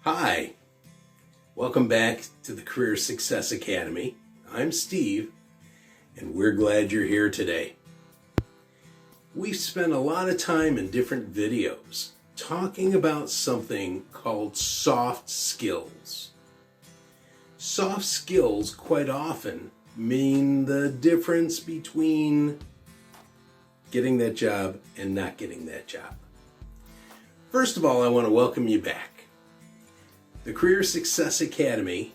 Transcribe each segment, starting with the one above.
Hi, welcome back to the Career Success Academy. I'm Steve, and we're glad you're here today. We've spent a lot of time in different videos talking about something called soft skills. Soft skills quite often mean the difference between getting that job and not getting that job. First of all, I want to welcome you back. The Career Success Academy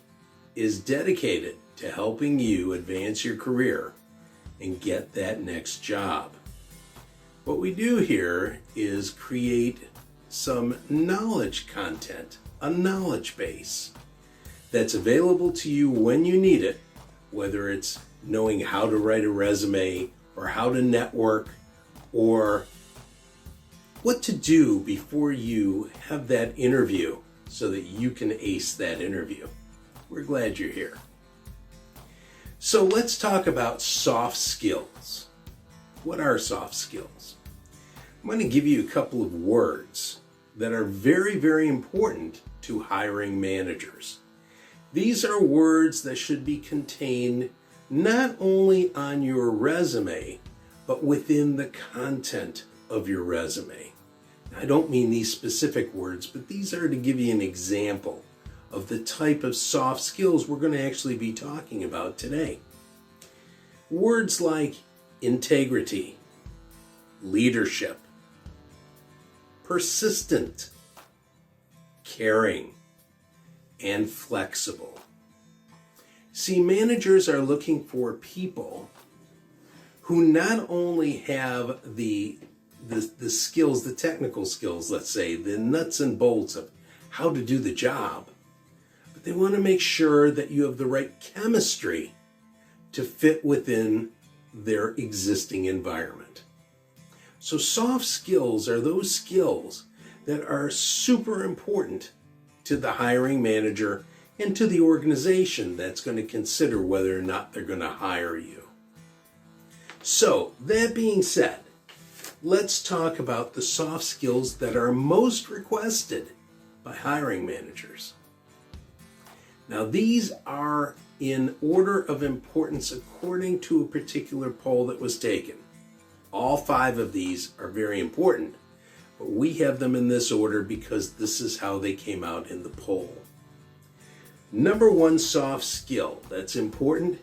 is dedicated to helping you advance your career and get that next job. What we do here is create some knowledge content, a knowledge base that's available to you when you need it, whether it's knowing how to write a resume or how to network or what to do before you have that interview so that you can ace that interview. We're glad you're here. So let's talk about soft skills. What are soft skills? I'm going to give you a couple of words that are very, very important to hiring managers. These are words that should be contained not only on your resume, but within the content of your resume. I don't mean these specific words, but these are to give you an example of the type of soft skills we're going to actually be talking about today. Words like integrity, leadership, persistent, caring, and flexible. See, managers are looking for people who not only have the skills, the technical skills, let's say, the nuts and bolts of how to do the job, but they want to make sure that you have the right chemistry to fit within their existing environment. So soft skills are those skills that are super important to the hiring manager and to the organization that's going to consider whether or not they're going to hire you. So, that being said, let's talk about the soft skills that are most requested by hiring managers. Now, these are in order of importance according to a particular poll that was taken. All 5 of these are very important, but we have them in this order because this is how they came out in the poll. Number 1 soft skill that's important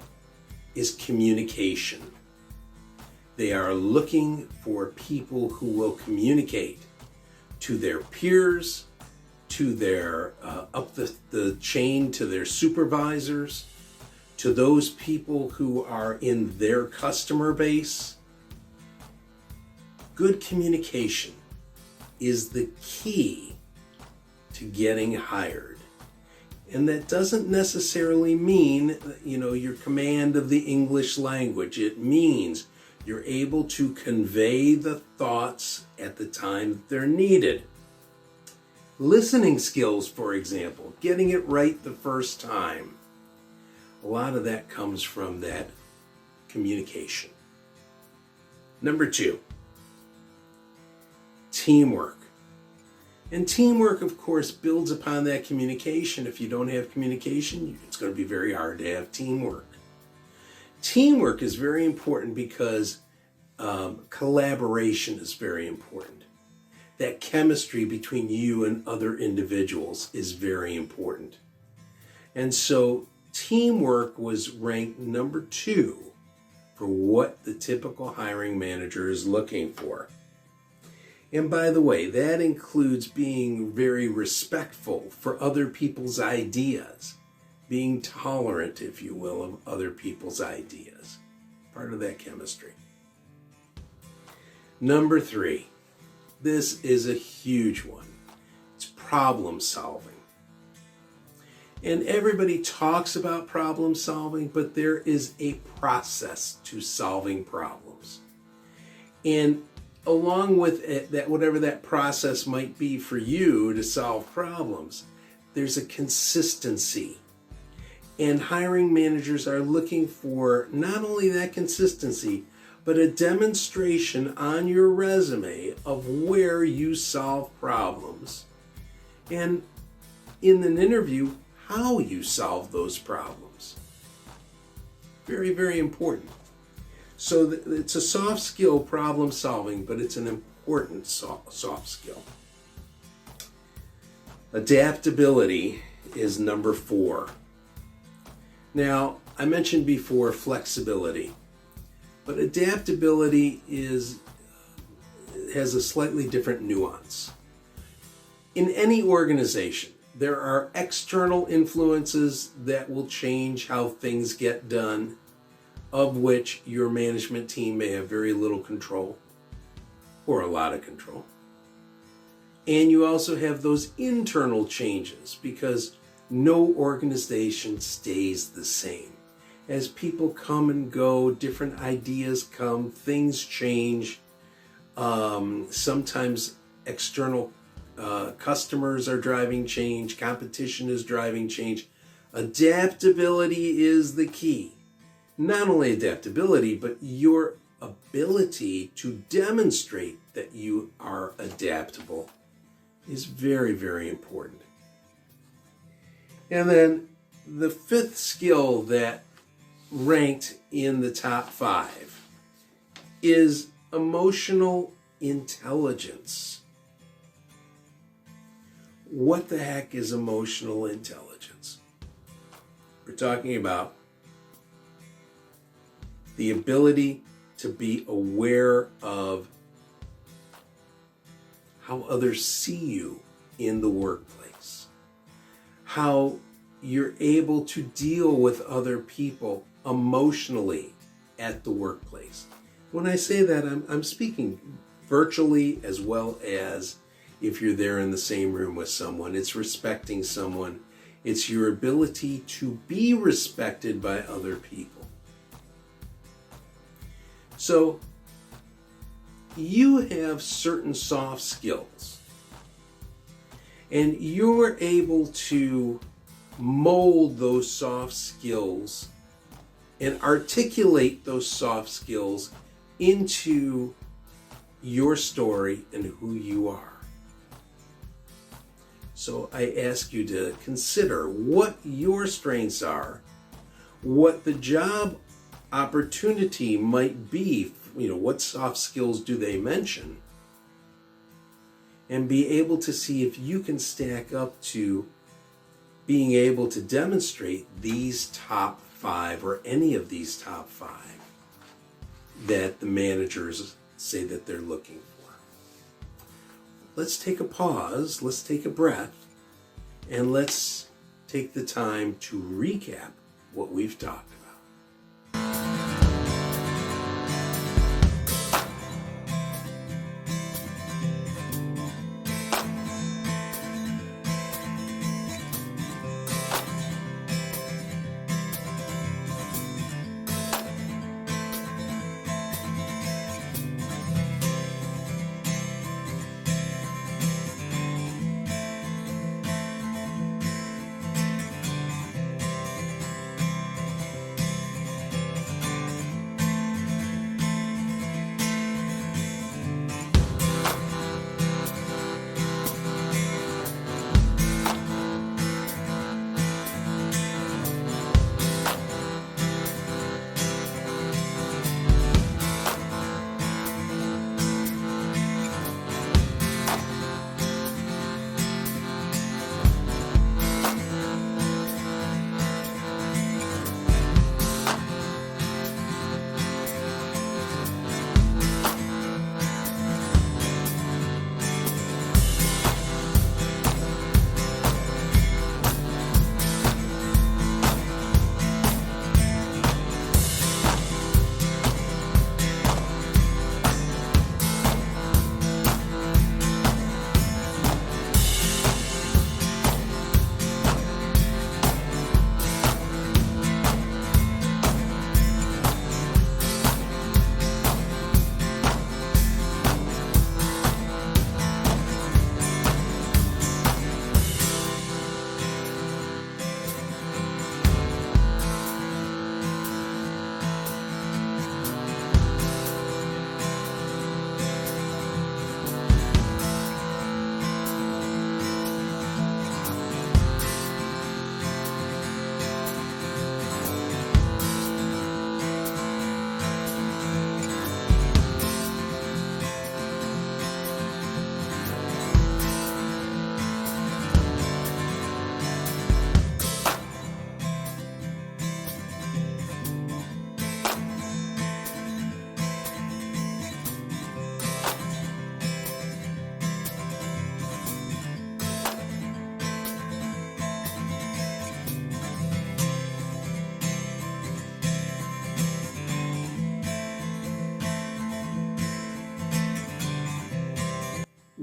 is communication. They are looking for people who will communicate to their peers, to their up the chain, to their supervisors, to those people who are in their customer base. Good communication is the key to getting hired. And that doesn't necessarily mean, your command of the English language. It means you're able to convey the thoughts at the time that they're needed. Listening skills, for example, getting it right the first time. A lot of that comes from that communication. Number 2, teamwork. And teamwork, of course, builds upon that communication. If you don't have communication, it's going to be very hard to have teamwork. Teamwork is very important because collaboration is very important. That chemistry between you and other individuals is very important. And so teamwork was ranked number 2 for what the typical hiring manager is looking for. And by the way, that includes being very respectful for other people's ideas. Being tolerant, if you will, of other people's ideas. Part of that chemistry. Number 3. This is a huge one. It's problem solving. And everybody talks about problem solving, but there is a process to solving problems. And along with it, that whatever that process might be for you to solve problems, there's a consistency. And hiring managers are looking for not only that consistency, but a demonstration on your resume of where you solve problems. And in an interview how you solve those problems. Very, very important. So it's a soft skill, problem solving, but it's an important soft skill. Adaptability is number 4. Now, I mentioned before flexibility, but adaptability has a slightly different nuance. In any organization, there are external influences that will change how things get done, of which your management team may have very little control or a lot of control. And you also have those internal changes, because no organization stays the same. As people come and go, different ideas come, things change. Sometimes external customers are driving change, competition is driving change. Adaptability is the key. Not only adaptability, but your ability to demonstrate that you are adaptable is very, very important. And then the 5th skill that ranked in the top 5 is emotional intelligence. What the heck is emotional intelligence? We're talking about the ability to be aware of how others see you in the workplace, how you're able to deal with other people emotionally at the workplace. When I say that, I'm speaking virtually as well as if you're there in the same room with someone. It's respecting someone. It's your ability to be respected by other people. So you have certain soft skills, and you're able to mold those soft skills and articulate those soft skills into your story and who you are. So I ask you to consider what your strengths are, what the job opportunity might be, what soft skills do they mention, and be able to see if you can stack up to being able to demonstrate these top 5 or any of these top 5 that the managers say that they're looking for. Let's take a pause, let's take a breath, and let's take the time to recap what we've talked about.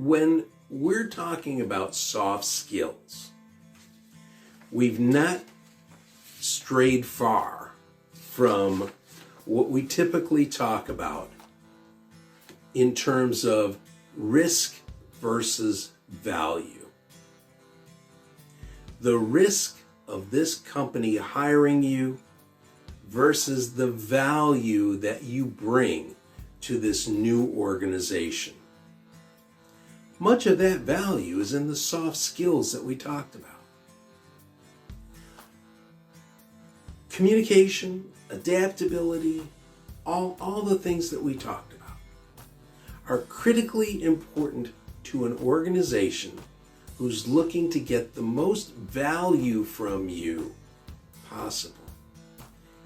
when we're talking about soft skills, we've not strayed far from what we typically talk about in terms of risk versus value. The risk of this company hiring you versus the value that you bring to this new organization. Much of that value is in the soft skills that we talked about. Communication, adaptability, all the things that we talked about are critically important to an organization who's looking to get the most value from you possible.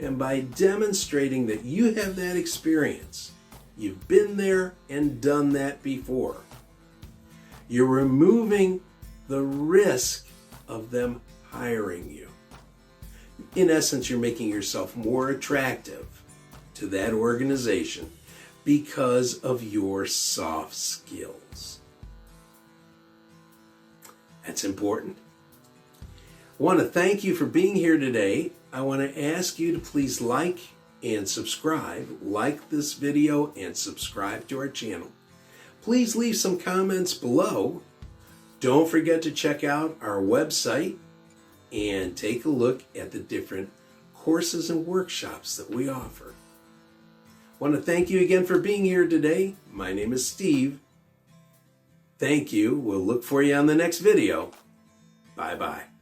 And by demonstrating that you have that experience, you've been there and done that before, you're removing the risk of them hiring you. In essence, you're making yourself more attractive to that organization because of your soft skills. That's important. I want to thank you for being here today. I want to ask you to please like and subscribe. Like this video and subscribe to our channel. Please leave some comments below. Don't forget to check out our website and take a look at the different courses and workshops that we offer. I want to thank you again for being here today. My name is Steve. Thank you. We'll look for you on the next video. Bye-bye.